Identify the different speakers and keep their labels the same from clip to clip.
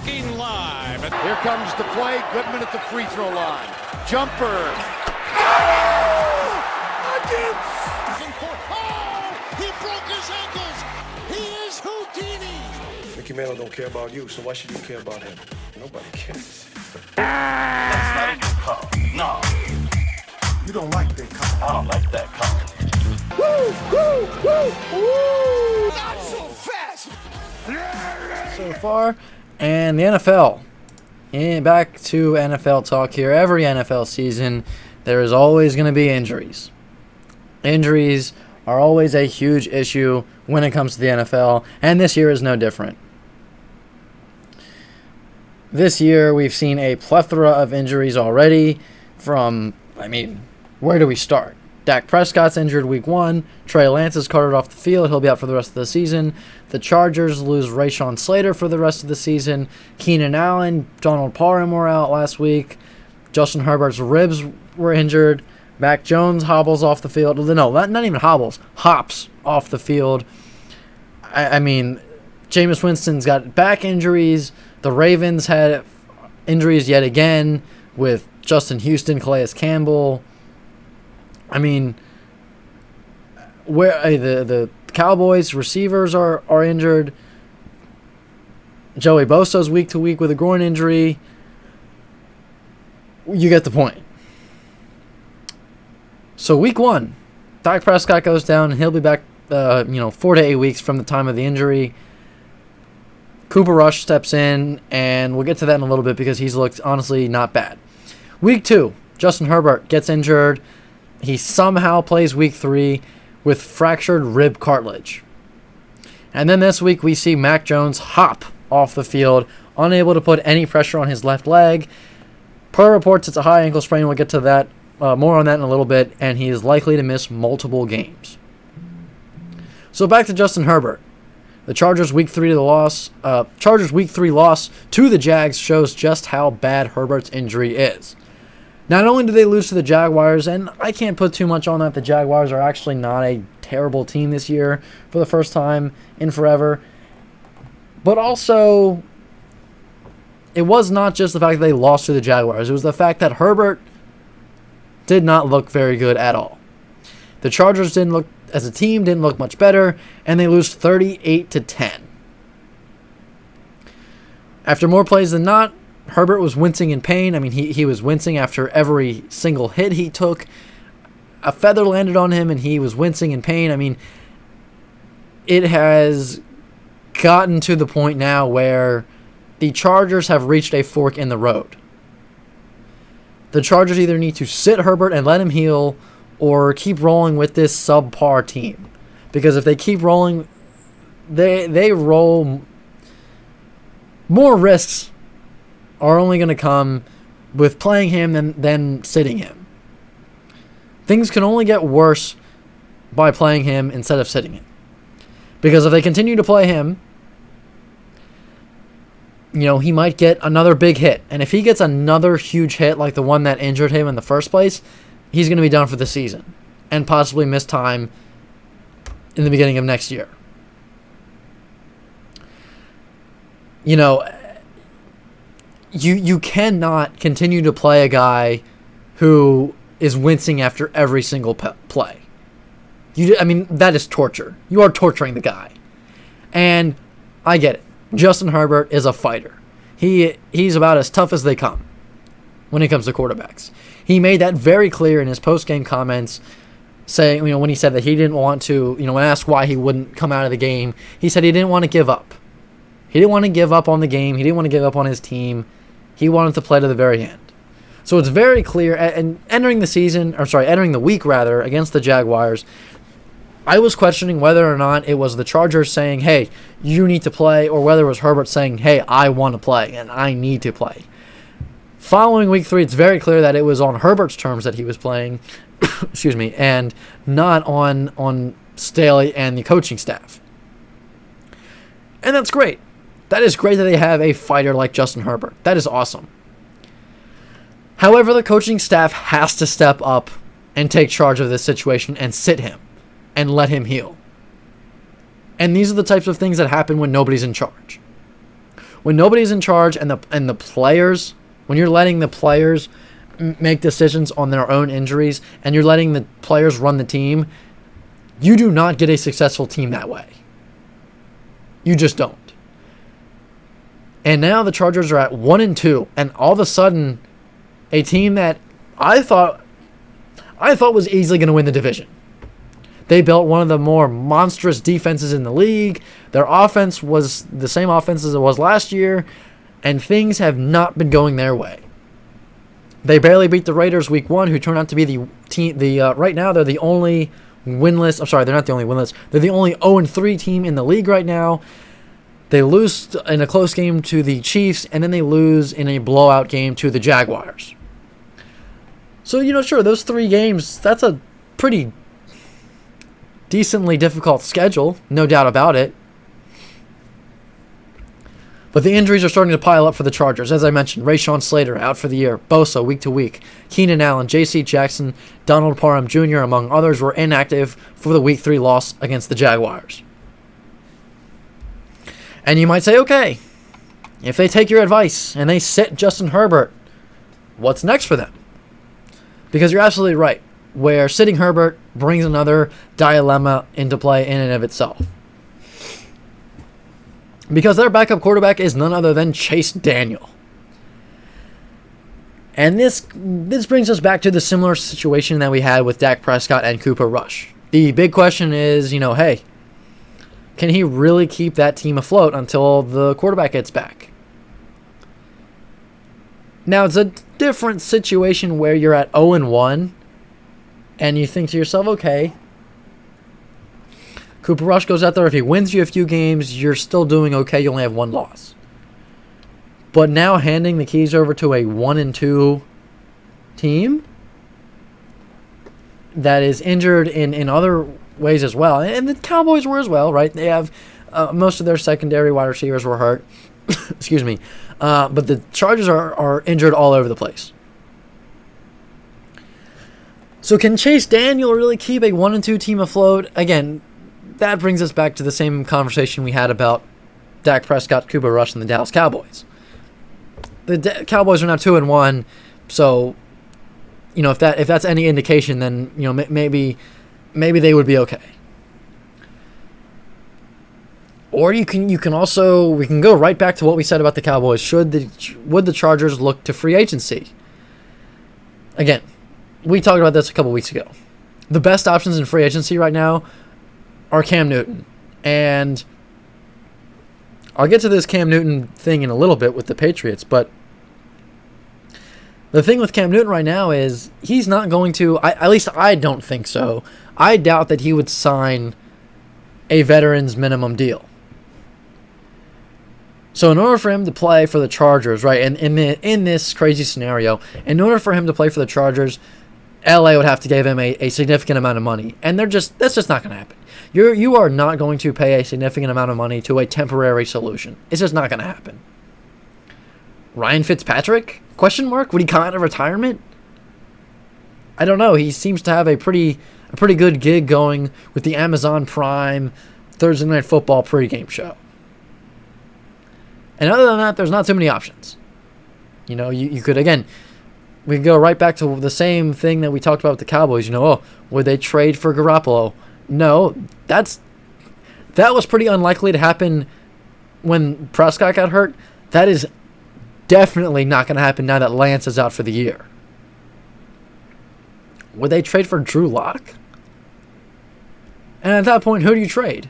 Speaker 1: looking live.
Speaker 2: Here comes the play. Goodman at the free throw line. Jumper.
Speaker 1: He broke his ankles. He is Houdini.
Speaker 3: Mickey Mantle don't care about you, so why should you care about him? Nobody cares.
Speaker 4: That's not a good call. No.
Speaker 3: You don't like that call.
Speaker 4: I don't like that call.
Speaker 1: Not so fast.
Speaker 5: So far, and the NFL. And back to NFL talk here. Every NFL season, there is always going to be injuries. Injuries are always a huge issue when it comes to the NFL, and this year is no different. This year, we've seen a plethora of injuries already from, where do we start? Dak Prescott's injured week 1. Trey Lance is carted off the field. He'll be out for the rest of the season. The Chargers lose Rashawn Slater for the rest of the season. Keenan Allen, Donald Parham were out last week. Justin Herbert's ribs were injured. Mac Jones hobbles off the field. No, not even hobbles. Hops off the field. Jameis Winston's got back injuries. The Ravens had injuries yet again with Justin Houston, Calais Campbell. Where the Cowboys receivers are injured. Joey Bosa's week to week with a groin injury. You get the point. So week 1, Dak Prescott goes down, and he'll be back 4 to 8 weeks from the time of the injury. Cooper Rush steps in, and we'll get to that in a little bit because he's looked, honestly, not bad. Week 2, Justin Herbert gets injured. He somehow plays week 3 with fractured rib cartilage. And then this week we see Mac Jones hop off the field, unable to put any pressure on his left leg. Per reports, it's a high ankle sprain. We'll get to that, more on that in a little bit, and he is likely to miss multiple games. So back to Justin Herbert. The Chargers' week 3 loss to the Jags shows just how bad Herbert's injury is. Not only do they lose to the Jaguars, and I can't put too much on that, the Jaguars are actually not a terrible team this year for the first time in forever, but also it was not just the fact that they lost to the Jaguars. It was the fact that Herbert did not look very good at all. The Chargers as a team didn't look much better, and they lose 38-10. After more plays than not, Herbert was wincing in pain. He was wincing after every single hit he took. A feather landed on him, and he was wincing in pain. It has gotten to the point now where the Chargers have reached a fork in the road. The Chargers either need to sit Herbert and let him heal, or keep rolling with this subpar team. Because if they keep rolling, they roll. More risks are only going to come with playing him than sitting him. Things can only get worse by playing him instead of sitting him. Because if they continue to play him, he might get another big hit. And if he gets another huge hit like the one that injured him in the first place, he's going to be done for the season and possibly miss time in the beginning of next year. You cannot continue to play a guy who is wincing after every single play. That is torture. You are torturing the guy. And I get it. Justin Herbert is a fighter. He's about as tough as they come when it comes to quarterbacks. He made that very clear in his post-game comments, saying, when he said that he didn't want to, when asked why he wouldn't come out of the game, he said he didn't want to give up. He didn't want to give up on the game. He didn't want to give up on his team. He wanted to play to the very end. So it's very clear. And entering the week against the Jaguars, I was questioning whether or not it was the Chargers saying, hey, you need to play, or whether it was Herbert saying, hey, I want to play and I need to play. Following week 3, it's very clear that it was on Herbert's terms that he was playing, and not on Staley and the coaching staff. And that's great. That is great that they have a fighter like Justin Herbert. That is awesome. However, the coaching staff has to step up and take charge of this situation and sit him and let him heal. And these are the types of things that happen when nobody's in charge. when nobody's in charge and the players, when you're letting the players make decisions on their own injuries and you're letting the players run the team, you do not get a successful team that way. You just don't. And now the Chargers are at 1-2, and all of a sudden, a team that I thought was easily going to win the division. They built one of the more monstrous defenses in the league. Their offense was the same offense as it was last year, and things have not been going their way. They barely beat the Raiders week 1, who turned out to be the team. Right now, they're the only winless. I'm sorry, they're not the only winless. They're the only 0-3 team in the league right now. They lose in a close game to the Chiefs, and then they lose in a blowout game to the Jaguars. So, sure, those 3 games, that's a pretty decently difficult schedule, no doubt about it. But the injuries are starting to pile up for the Chargers. As I mentioned, Rashawn Slater out for the year, Bosa week to week, Keenan Allen, J.C. Jackson, Donald Parham Jr., among others, were inactive for the week 3 loss against the Jaguars. And you might say, okay, if they take your advice and they sit Justin Herbert, what's next for them? Because you're absolutely right, where sitting Herbert brings another dilemma into play in and of itself. Because their backup quarterback is none other than Chase Daniel. And this brings us back to the similar situation that we had with Dak Prescott and Cooper Rush. The big question is, hey, can he really keep that team afloat until the quarterback gets back? Now, it's a different situation where you're at 0-1 and you think to yourself, okay, Cooper Rush goes out there. If he wins you a few games, you're still doing okay. You only have 1 loss. But now handing the keys over to a 1-2 team that is injured in other ways as well. And the Cowboys were as well, right? They have most of their secondary wide receivers were hurt. Excuse me. But the Chargers are injured all over the place. So can Chase Daniel really keep a 1-2 team afloat? Again, that brings us back to the same conversation we had about Dak Prescott, Cooper Rush, and the Dallas Cowboys. The Cowboys are now 2-1, so if that's any indication, then maybe they would be okay. Or we can go right back to what we said about the Cowboys. Would the Chargers look to free agency? Again, we talked about this a couple weeks ago. The best options in free agency right now are Cam Newton. And I'll get to this Cam Newton thing in a little bit with the Patriots, but the thing with Cam Newton right now is he's not going to, at least I don't think so. I doubt that he would sign a veteran's minimum deal. So in order for him to play for the Chargers, right, and in this crazy scenario, in order for him to play for the Chargers, LA would have to give him a significant amount of money. And that's just not going to happen. You are not going to pay a significant amount of money to a temporary solution. It's just not going to happen. Ryan Fitzpatrick? Question mark? Would he come out of retirement? I don't know. He seems to have a pretty good gig going with the Amazon Prime Thursday Night Football pregame show. And other than that, there's not too many options. You could, again, we could go right back to the same thing that we talked about with the Cowboys. Would they trade for Garoppolo? No, that was pretty unlikely to happen when Prescott got hurt. That is definitely not going to happen now that Lance is out for the year. Would they trade for Drew Lock? And at that point, who do you trade?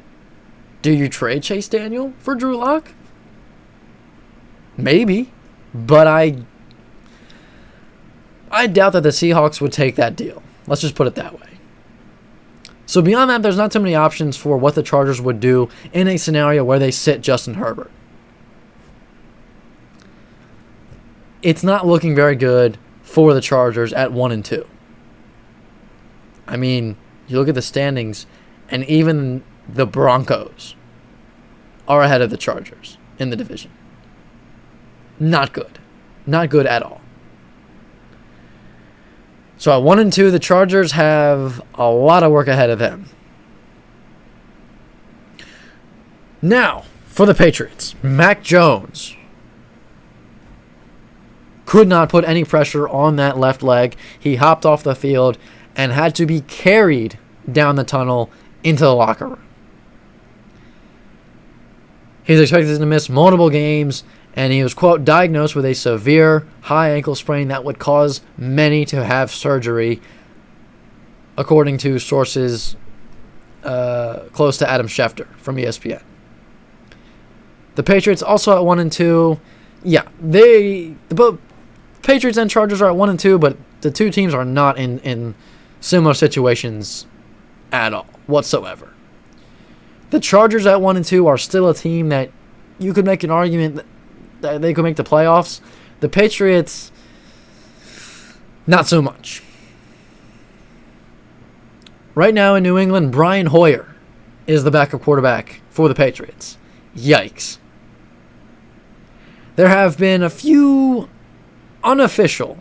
Speaker 5: Do you trade Chase Daniel for Drew Lock? Maybe, but I doubt that the Seahawks would take that deal. Let's just put it that way. So beyond that, there's not too many options for what the Chargers would do in a scenario where they sit Justin Herbert. It's not looking very good for the Chargers at 1-2. I mean, you look at the standings, and even the Broncos are ahead of the Chargers in the division. Not good. Not good at all. So at 1-2, the Chargers have a lot of work ahead of them. Now, for the Patriots, Mac Jones could not put any pressure on that left leg. He hopped off the field and had to be carried down the tunnel into the locker room. He's expected to miss multiple games, and he was, quote, diagnosed with a severe high ankle sprain that would cause many to have surgery, according to sources close to Adam Schefter from ESPN. The Patriots also at 1-2. Yeah, both Patriots and Chargers are at 1-2, but the two teams are not in similar situations at all whatsoever. The Chargers at 1-2 are still a team that you could make an argument that they could make the playoffs. The Patriots, not so much. Right now in New England, Brian Hoyer is the backup quarterback for the Patriots. Yikes. There have been a few unofficial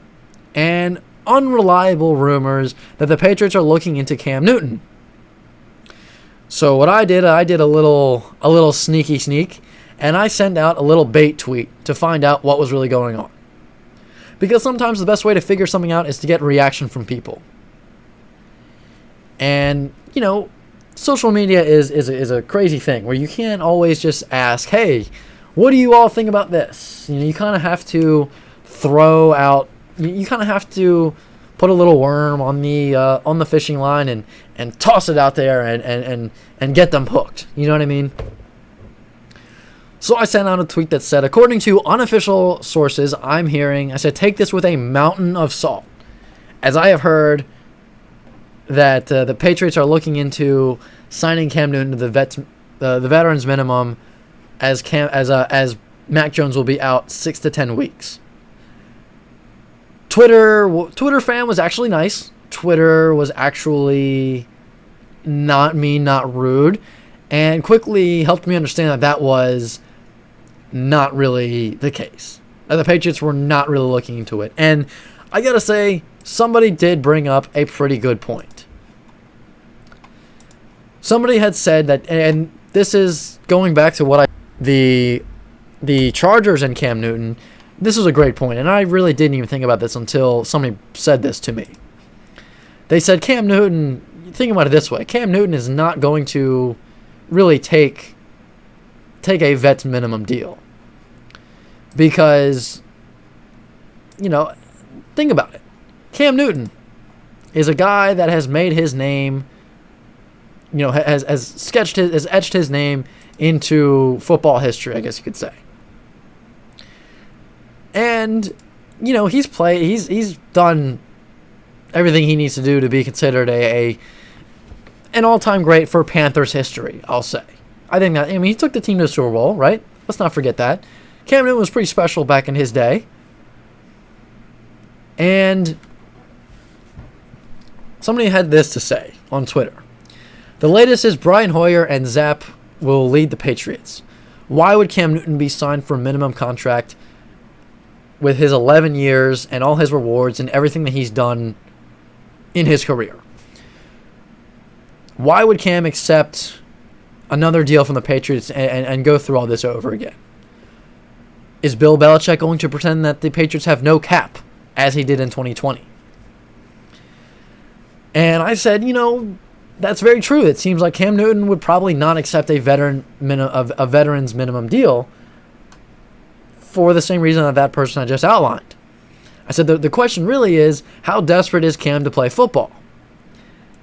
Speaker 5: and unreliable rumors that the Patriots are looking into Cam Newton. So what I did a little sneaky sneak, and I sent out a little bait tweet to find out what was really going on. Because sometimes the best way to figure something out is to get reaction from people. And, social media is a crazy thing where you can't always just ask, hey, what do you all think about this? You kind of have to throw out, you kind of have to put a little worm on the fishing line and toss it out there and get them hooked. You know what I mean? So I sent out a tweet that said, according to unofficial sources I said, take this with a mountain of salt, as I have heard that the Patriots are looking into signing Cam Newton to the veterans minimum as Mac Jones will be out 6 to 10 weeks. Twitter fan was actually nice. Twitter was actually not mean, not rude, and quickly helped me understand that was not really the case. The Patriots were not really looking into it. And I gotta say, somebody did bring up a pretty good point. Somebody had said that, and this is going back to the Chargers and Cam Newton. This was a great point, and I really didn't even think about this until somebody said this to me. They said Cam Newton, think about it this way, Cam Newton is not going to really take a vet minimum deal. Because, think about it. Cam Newton is a guy that has made his name, has etched his name into football history, I guess you could say. And, he's done everything he needs to do to be considered an all-time great for Panthers history, I'll say. I think that, he took the team to the Super Bowl, right? Let's not forget that. Cam Newton was pretty special back in his day. And somebody had this to say on Twitter. The latest is Brian Hoyer and Zapp will lead the Patriots. Why would Cam Newton be signed for a minimum contract with his 11 years and all his rewards and everything that he's done in his career? Why would Cam accept another deal from the Patriots and go through all this over again? Is Bill Belichick going to pretend that the Patriots have no cap, as he did in 2020? And I said, that's very true. It seems like Cam Newton would probably not accept a veteran's minimum deal for the same reason that person I just outlined. I said the question really is, how desperate is Cam to play football?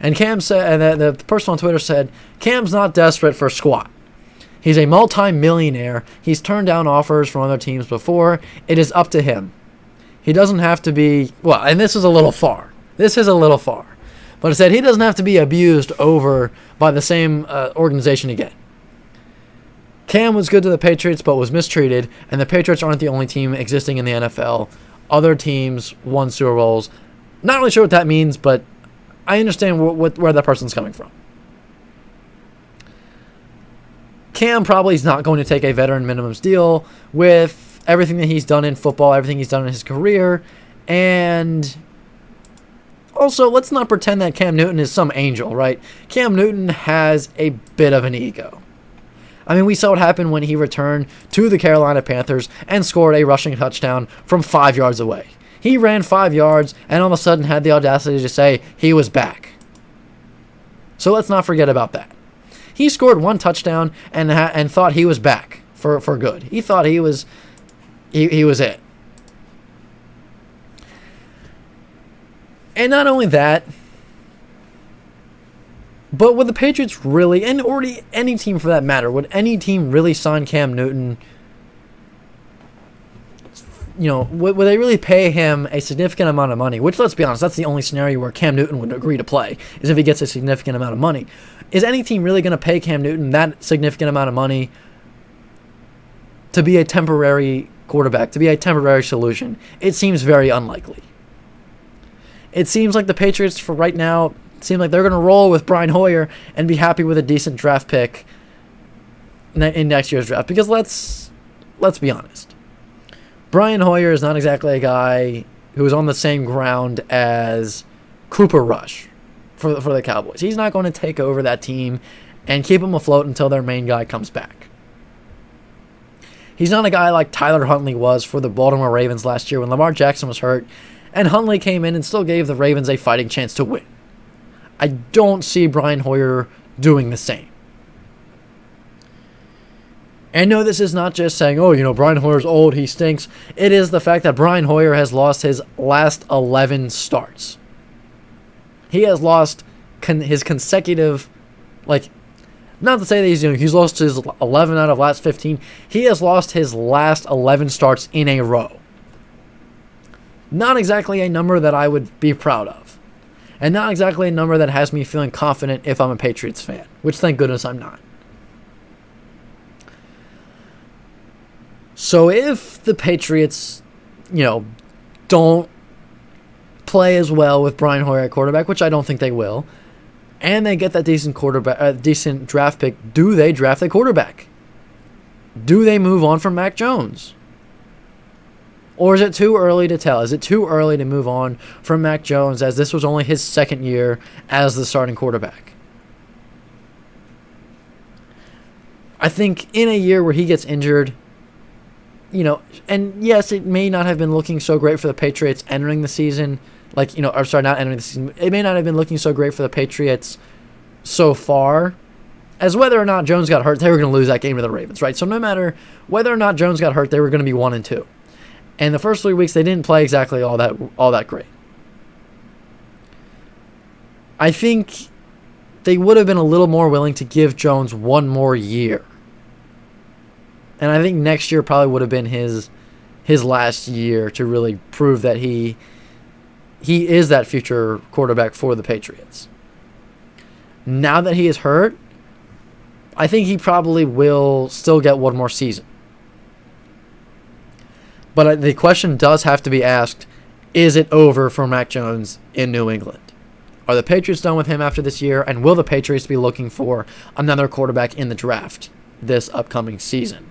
Speaker 5: And Cam said, and the person on Twitter said, Cam's not desperate for squat. He's a multi-millionaire. He's turned down offers from other teams before. It is up to him. He doesn't have to be, well, and this is a little far. But I said he doesn't have to be abused over by the same organization again. Cam was good to the Patriots but was mistreated, and the Patriots aren't the only team existing in the NFL. Other teams won Super Bowls. Not really sure what that means, but I understand where that person's coming from. Cam probably is not going to take a veteran minimums deal with everything that he's done in football, everything he's done in his career, and also, let's not pretend that Cam Newton is some angel, right? Cam Newton has a bit of an ego. I mean, we saw what happened when he returned to the Carolina Panthers and scored a rushing touchdown from 5 yards away. He ran 5 yards and all of a sudden had the audacity to say he was back. So let's not forget about that. He scored 1 touchdown and thought he was back for good. He thought he was it. And not only that, but would the Patriots really, and or any team for that matter, would any team really sign Cam Newton? Would they really pay him a significant amount of money? Which, let's be honest, that's the only scenario where Cam Newton would agree to play, is if he gets a significant amount of money. Is any team really going to pay Cam Newton that significant amount of money to be a temporary quarterback, to be a temporary solution? It seems very unlikely. It seems like the Patriots, for right now, seem like they're going to roll with Brian Hoyer and be happy with a decent draft pick in next year's draft. Because let's be honest. Brian Hoyer is not exactly a guy who is on the same ground as Cooper Rush for the Cowboys. He's not going to take over that team and keep them afloat until their main guy comes back. He's not a guy like Tyler Huntley was for the Baltimore Ravens last year when Lamar Jackson was hurt, and Huntley came in and still gave the Ravens a fighting chance to win. I don't see Brian Hoyer doing the same. And no, this is not just saying, Brian Hoyer's old, he stinks. It is the fact that Brian Hoyer has lost his last 11 starts. He has lost his consecutive, not to say that he's lost his 11 out of last 15. He has lost his last 11 starts in a row. Not exactly a number that I would be proud of. And not exactly a number that has me feeling confident if I'm a Patriots fan, which thank goodness I'm not. So if the Patriots, don't play as well with Brian Hoyer at quarterback, which I don't think they will, and they get that decent draft pick, do they draft a quarterback? Do they move on from Mac Jones? Or is it too early to tell? Is it too early to move on from Mac Jones, as this was only his second year as the starting quarterback? I think in a year where he gets injured, and yes, it may not have been looking so great for the Patriots entering the season. Not entering the season. It may not have been looking so great for the Patriots so far, as whether or not Jones got hurt, they were going to lose that game to the Ravens, right? So no matter whether or not Jones got hurt, they were going to be 1-2. And the first 3 weeks, they didn't play exactly all that great. I think they would have been a little more willing to give Jones one more year. And I think next year probably would have been his last year to really prove that he is that future quarterback for the Patriots. Now that he is hurt, I think he probably will still get one more season. But the question does have to be asked, is it over for Mac Jones in New England? Are the Patriots done with him after this year? And will the Patriots be looking for another quarterback in the draft this upcoming season?